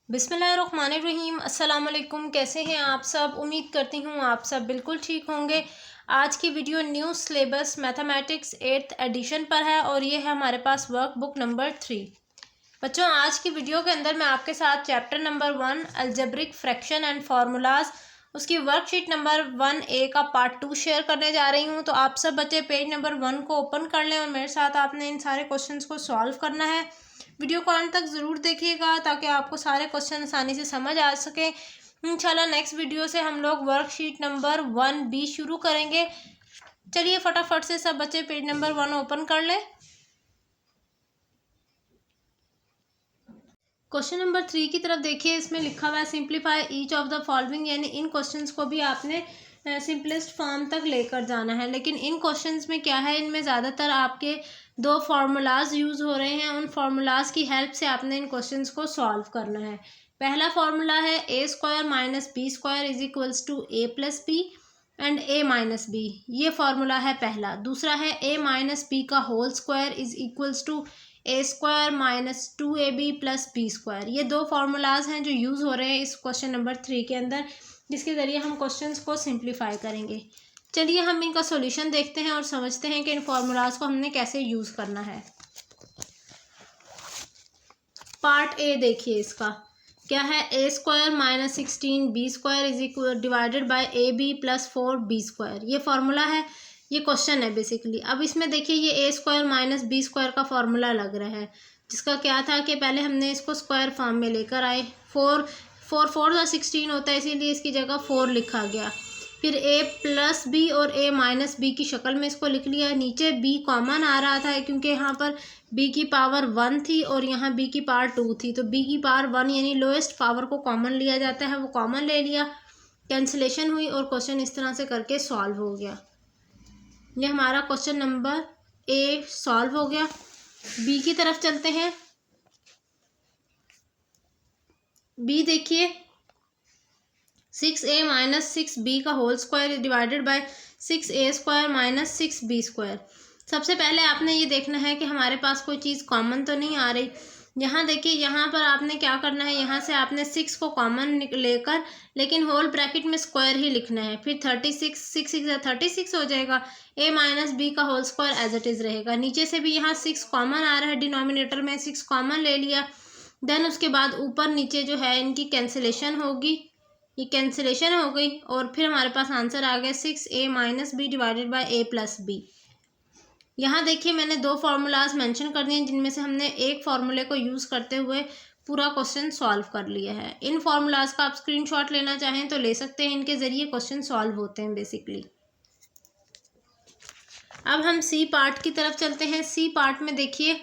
बिस्मिल्लाहिर्रहमानिर्रहीम। अस्सलाम वालेकुम। कैसे हैं आप सब? उम्मीद करती हूँ आप सब बिल्कुल ठीक होंगे। आज की video new syllabus mathematics 8th edition पर है और ये है हमारे पास वर्कबुक नंबर 3। बच्चों, आज की वीडियो के अंदर मैं आपके साथ chapter number 1 algebraic fraction and formulas उसकी वर्कशीट नंबर 1A का पार्ट 2 शेयर करने जा रही हूँ। तो आप सब बच्चे पेज नंबर 1 को ओपन कर लें और मेरे साथ आपने इन सारे क्वेश्चंस को सॉल्व करना है। वीडियो को अंत तक ज़रूर देखिएगा ताकि आपको सारे क्वेश्चन आसानी से समझ आ सके। इंशाल्लाह नेक्स्ट वीडियो से हम लोग वर्कशीट नंबर 1B शुरू करेंगे। चलिए फटाफट से सब बच्चे पेज नंबर 1 ओपन कर लें। क्वेश्चन नंबर 3 की तरफ देखिए, इसमें लिखा हुआ है simplify each of the following, यानी इन क्वेश्चंस को भी आपने सिंपलेस्ट फॉर्म तक लेकर जाना है। लेकिन इन क्वेश्चंस में क्या है, इनमें ज़्यादातर आपके दो फार्मूलाज यूज़ हो रहे हैं। उन फार्मूलाज की हेल्प से आपने इन क्वेश्चंस को सॉल्व करना है। पहला फार्मूला है a² - b² = a+b and a-b। ये फार्मूला है पहला। दूसरा है a-b² = a² - 2ab + b²। ये दो फार्मूलाज हैं जो यूज़ हो रहे हैं इस क्वेश्चन नंबर 3 के अंदर, जिसके ज़रिए हम क्वेश्चंस को सिंप्लीफाई करेंगे। चलिए हम इनका सॉल्यूशन देखते हैं और समझते हैं कि इन फार्मूलाज को हमने कैसे यूज़ करना है। पार्ट ए देखिए, इसका क्या है, a² - 16b² / ab + 4b²। ये फार्मूला है, ये क्वेश्चन है बेसिकली। अब इसमें देखिए ये a² - b² का फार्मूला लग रहा है, जिसका क्या था कि पहले हमने इसको स्क्वायर फॉर्म में लेकर आए। 4 4 16 होता है, इसीलिए इसकी जगह 4 लिखा गया। फिर a+b और a-b की शक्ल में इसको लिख लिया। नीचे b कॉमन आ रहा था क्योंकि यहाँ पर b की पावर 1 थी और यहाँ b की पावर 2 थी, तो b की पावर 1 यानी लोएस्ट पावर को कॉमन लिया जाता है, वो कॉमन ले लिया, कैंसिलेशन हुई और क्वेश्चन इस तरह से करके सॉल्व हो गया। ये हमारा क्वेश्चन नंबर ए सॉल्व हो गया। बी की तरफ चलते हैं। बी देखिए, 6a - 6b² / 6a² - 6b²। सबसे पहले आपने ये देखना है कि हमारे पास कोई चीज़ कॉमन तो नहीं आ रही। यहाँ देखिए, यहाँ पर आपने क्या करना है, यहाँ से आपने 6 को कॉमन लेकर लेकिन होल ब्रैकेट में स्क्वायर ही लिखना है। फिर 36 6 6 36 हो जाएगा। a - b² as it is रहेगा। नीचे से भी यहाँ 6 कॉमन आ रहा है, डिनोमिनेटर में 6 कॉमन ले लिया। देन उसके बाद ऊपर नीचे जो है इनकी कैंसिलेशन होगी, ये कैंसिलेशन हो गई और फिर हमारे पास आंसर आ गया 6a - b / a+b। यहाँ देखिए मैंने दो फार्मूलाज मेंशन कर दिए जिनमें से हमने एक फार्मूले को यूज़ करते हुए पूरा क्वेश्चन सॉल्व कर लिया है। इन फार्मूलाज का आप स्क्रीनशॉट लेना चाहें तो ले सकते हैं, इनके ज़रिए क्वेश्चन सॉल्व होते हैं बेसिकली। अब हम सी पार्ट की तरफ चलते हैं। सी पार्ट में देखिए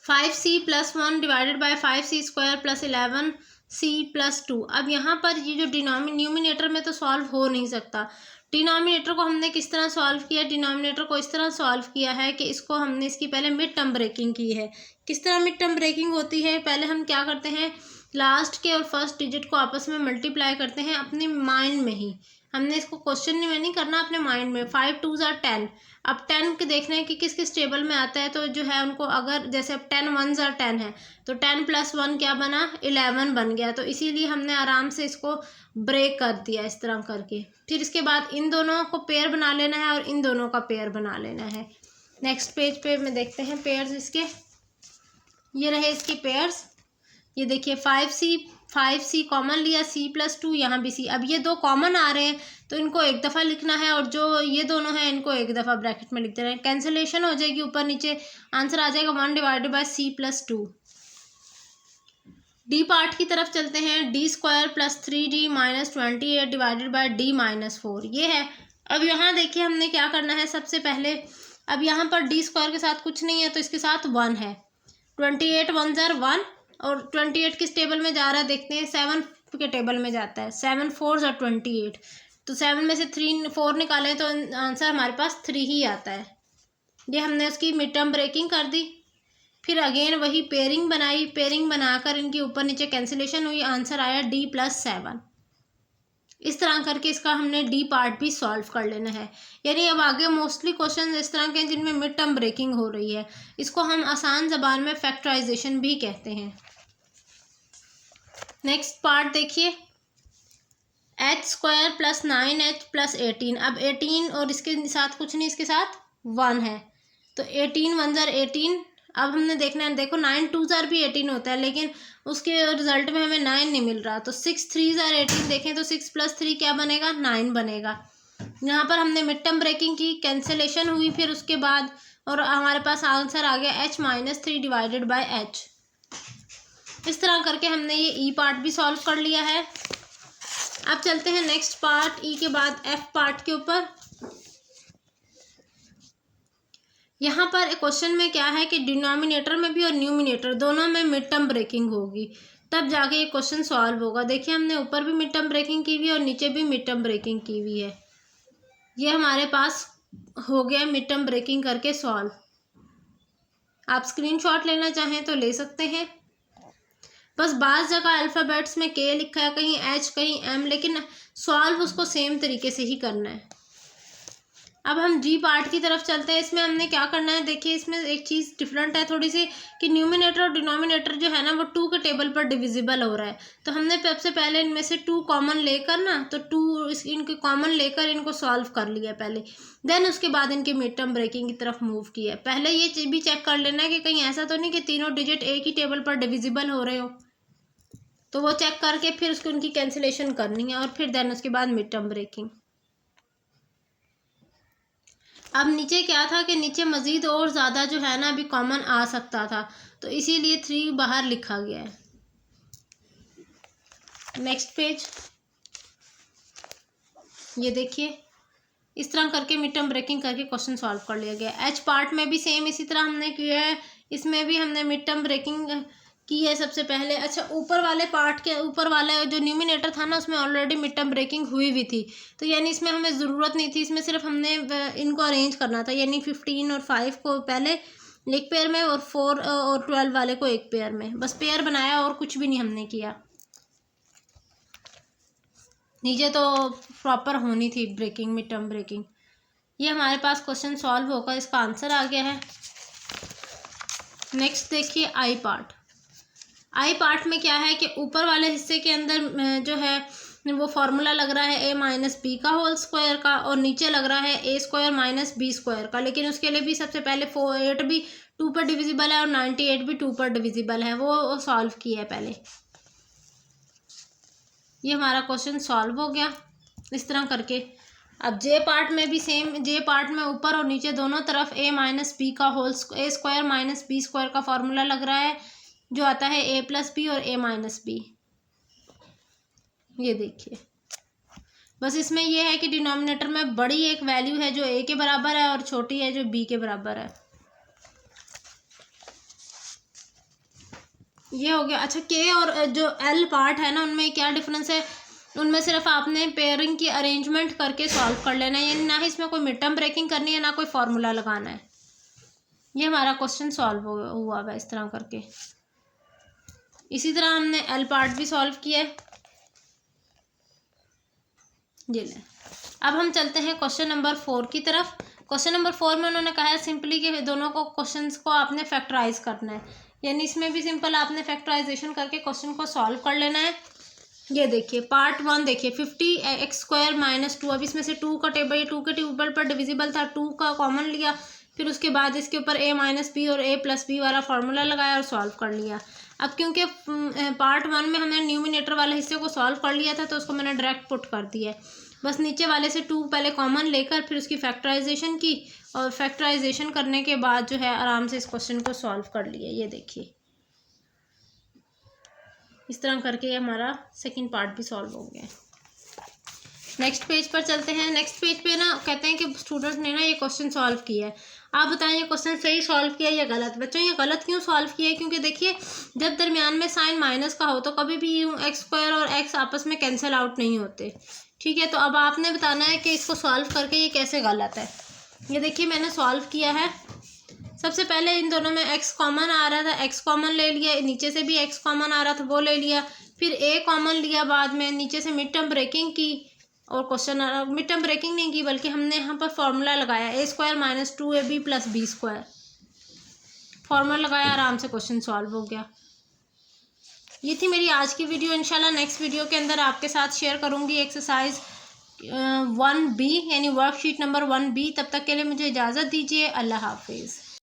5c + 1 / 5c² + 11c + 2। अब यहाँ पर ये जो न्यूमिनेटर में तो सॉल्व हो नहीं सकता। डिनोमिनेटर को हमने किस तरह सॉल्व किया, डिनोमिनेटर को इस तरह सॉल्व किया है कि इसको हमने इसकी पहले मिड टर्म ब्रेकिंग की है। किस तरह मिड टर्म ब्रेकिंग होती है, पहले हम क्या करते हैं, लास्ट के और फर्स्ट डिजिट को आपस में मल्टीप्लाई करते हैं अपने माइंड में ही। हमने इसको क्वेश्चन में नहीं करना, अपने माइंड में। 5 2 = 10। अब 10 के देखना है कि किस किस टेबल में आता है, तो जो है उनको अगर जैसे अब 10 1 = 10 है तो 10 + 1 क्या बना, 11 बन गया। तो इसीलिए हमने आराम से इसको ब्रेक कर दिया इस तरह करके। फिर इसके बाद इन दोनों को पेयर बना लेना है और इन दोनों का पेयर बना लेना है। नेक्स्ट पेज पे में देखते हैं पेयर्स इसके। ये रहे इसके पेयर्स। ये देखिए 5c कॉमन लिया, c + 2, यहाँ भी c। अब ये दो कॉमन आ रहे हैं तो इनको एक दफ़ा लिखना है और जो ये दोनों हैं इनको एक दफ़ा ब्रैकेट में लिखते रहें। कैंसिलेशन हो जाएगी, ऊपर नीचे आंसर आ जाएगा 1 / c + 2। डी पार्ट की तरफ चलते हैं। d² + 3d - 28 / d - 4 ये है। अब यहाँ देखिए हमने क्या करना है, सबसे पहले अब यहाँ पर d² के साथ कुछ नहीं है तो इसके साथ 1 है। 28 1 * 1 और 28 किस टेबल में जा रहा है देखते हैं, 7 के टेबल में जाता है। 7 4 = 28, तो 7 में से 3 4 निकालें तो आंसर हमारे पास 3 ही आता है। ये हमने उसकी मिड टर्म ब्रेकिंग कर दी। फिर अगेन वही पेयरिंग बनाई, पेयरिंग बनाकर इनके ऊपर नीचे कैंसिलेशन हुई, आंसर आया d + 7। इस तरह करके इसका हमने डी पार्ट भी सॉल्व कर लेना है। यानी अब आगे मोस्टली क्वेश्चन इस तरह के हैं जिनमें मिड टर्म ब्रेकिंग हो रही है। इसको हम आसान ज़बान में फैक्टराइजेशन भी कहते हैं। नेक्स्ट पार्ट देखिए, H square plus 9h plus 18। अब 18 और इसके साथ कुछ नहीं, इसके साथ 1 है, तो 18 1 जार 18। अब हमने देखना है, देखो 9 2 जार भी 18 होता है, लेकिन उसके रिजल्ट में हमें 9 नहीं मिल रहा, तो 6 3 जार 18 देखें तो 6 + 3 क्या बनेगा, 9 बनेगा। यहाँ पर हमने मिड टर्म ब्रेकिंग की, कैंसिलेशन हुई, फिर उसके बाद और हमारे पास आंसर आ गया h-3 डिवाइडेड बाय h। इस तरह करके हमने ये ई पार्ट भी सॉल्व कर लिया है। अब चलते हैं नेक्स्ट पार्ट, ई के बाद एफ पार्ट के ऊपर। यहाँ पर क्वेश्चन में क्या है कि डिनोमिनेटर में भी और न्यूमिनेटर दोनों में मिड टर्म ब्रेकिंग होगी, तब जाके ये क्वेश्चन सॉल्व होगा। देखिए हमने ऊपर भी मिड टर्म ब्रेकिंग की हुई है और नीचे भी मिड टर्म ब्रेकिंग की हुई है। ये हमारे पास हो गया मिड टर्म ब्रेकिंग करके सॉल्व। आप स्क्रीनशॉट लेना चाहें तो ले सकते हैं। बस बाज़ जगह अल्फ़ाबेट्स में के लिखा है, कहीं एच कहीं एम, लेकिन सॉल्व उसको सेम तरीके से ही करना है। अब हम जी पार्ट की तरफ चलते हैं। इसमें हमने क्या करना है, देखिए इसमें एक चीज़ डिफरेंट है थोड़ी सी, कि न्यूमिनेटर और डिनोमिनेटर जो है ना वो 2 के टेबल पर डिविजिबल हो रहा है। तो हमने सबसे पहले इनमें से 2 कॉमन लेकर ना, तो 2 इनके कॉमन लेकर इनको सॉल्व कर लिया पहले, देन उसके बाद इनकी मिड टर्म ब्रेकिंग की तरफ मूव किया। पहले ये भी चेक कर लेना है कि कहीं ऐसा तो नहीं कि तीनों डिजिट एक ही टेबल पर डिविजिबल हो रहे हो, तो वो चेक करके फिर उसको उनकी कैंसिलेशन करनी है और फिर देन उसके बाद मिड टर्म ब्रेकिंग। अब नीचे क्या था कि नीचे मज़ीद और ज़्यादा जो है ना अभी कॉमन आ सकता था, तो इसीलिए 3 बाहर लिखा गया है। नेक्स्ट पेज, ये देखिए इस तरह करके मिड टर्म ब्रेकिंग करके क्वेश्चन सॉल्व कर लिया गया। एच पार्ट में भी सेम इसी तरह हमने किया है, इसमें भी हमने मिड टर्म ब्रेकिंग की है सबसे पहले। अच्छा, ऊपर वाले पार्ट के ऊपर वाला जो न्यूमिनेटर था ना उसमें ऑलरेडी मिड टर्म ब्रेकिंग हुई भी थी, तो यानी इसमें हमें ज़रूरत नहीं थी, इसमें सिर्फ हमने इनको अरेंज करना था, यानी 15 और 5 को पहले एक पेयर में और 4 और 12 वाले को एक पेयर में, बस पेयर बनाया और कुछ भी नहीं हमने किया। नीचे तो प्रॉपर होनी थी ब्रेकिंग, मिड टर्म ब्रेकिंग। ये हमारे पास क्वेश्चन सॉल्व होकर इसका आंसर आ गया है। नेक्स्ट देखिए आई पार्ट। आई पार्ट में क्या है कि ऊपर वाले हिस्से के अंदर जो है वो फार्मूला लग रहा है a-b का होल स्क्वायर का, और नीचे लग रहा है a² - b² का, लेकिन उसके लिए भी सबसे पहले 8 भी 2 पर डिविजिबल है और 98 भी 2 पर डिविजिबल है, वो सॉल्व किया है पहले। ये हमारा क्वेश्चन सॉल्व हो गया इस तरह करके। अब जे पार्ट में भी सेम, जे पार्ट में ऊपर और नीचे दोनों तरफ a-b का होल a² - b² का फार्मूला लग रहा है, जो आता है a+b और a-b। ये देखिए, बस इसमें ये है कि डिनोमिनेटर में बड़ी एक वैल्यू है जो a के बराबर है और छोटी है जो b के बराबर है। ये हो गया। अच्छा, के और जो एल पार्ट है ना उनमें क्या डिफरेंस है, उनमें सिर्फ आपने पेयरिंग की अरेंजमेंट करके सॉल्व कर लेना है, यानी ना ही इसमें कोई मिड टर्म ब्रेकिंग करनी है ना कोई फार्मूला लगाना है। ये हमारा क्वेश्चन सॉल्व हुआ है इस तरह करके। इसी तरह हमने एल पार्ट भी सॉल्व किया है। ये ले, अब हम चलते हैं क्वेश्चन नंबर 4 की तरफ। क्वेश्चन नंबर 4 में उन्होंने कहा है सिंपली कि दोनों को क्वेश्चंस को आपने फैक्टराइज करना है, यानी इसमें भी सिंपल आपने फैक्टराइजेशन करके क्वेश्चन को सॉल्व कर लेना है। ये देखिए पार्ट 1 देखिए 50x² - 2। अब इसमें से 2 का टेबल, ये 2 के टेबल पर डिविजिबल था, 2 का कॉमन लिया, फिर उसके बाद इसके ऊपर a-b और a+b वाला फार्मूला लगाया और सॉल्व कर लिया। अब क्योंकि पार्ट 1 में हमने न्यूमिनेटर वाले हिस्से को सॉल्व कर लिया था तो उसको मैंने डायरेक्ट पुट कर दिया है। बस नीचे वाले से 2 पहले कॉमन लेकर फिर उसकी फैक्टराइजेशन की, और फैक्टराइजेशन करने के बाद जो है आराम से इस क्वेश्चन को सॉल्व कर लिया। ये देखिए इस तरह करके हमारा सेकंड पार्ट भी सॉल्व हो गया। नेक्स्ट पेज पर चलते हैं। नेक्स्ट पेज पे ना कहते हैं कि स्टूडेंट्स ने ना ये क्वेश्चन सॉल्व किया है, आप बताएं ये क्वेश्चन सही सॉल्व किया या गलत। बच्चों ये गलत क्यों सॉल्व किया है, क्योंकि देखिए जब दरमियान में साइन माइनस का हो तो कभी भी x² और x आपस में कैंसिल आउट नहीं होते, ठीक है। तो अब आपने बताना है कि इसको सॉल्व करके ये कैसे गलत है। ये देखिए मैंने सॉल्व किया है। सबसे पहले इन दोनों में x कॉमन आ रहा था, x कॉमन ले लिया, नीचे से भी x कॉमन आ रहा था वो ले लिया, फिर a कॉमन लिया, बाद में नीचे से मिड टर्म ब्रेकिंग की, और क्वेश्चन मिड टर्म ब्रेकिंग नहीं की बल्कि हमने यहाँ पर फार्मूला लगाया a² - 2ab + b², फार्मूला लगाया, आराम से क्वेश्चन सॉल्व हो गया। ये थी मेरी आज की वीडियो। इंशाल्लाह नेक्स्ट वीडियो के अंदर आपके साथ शेयर करूँगी एक्सरसाइज 1B यानी वर्कशीट नंबर 1B। तब तक के लिए मुझे इजाज़त दीजिए। अल्लाह हाफिज़।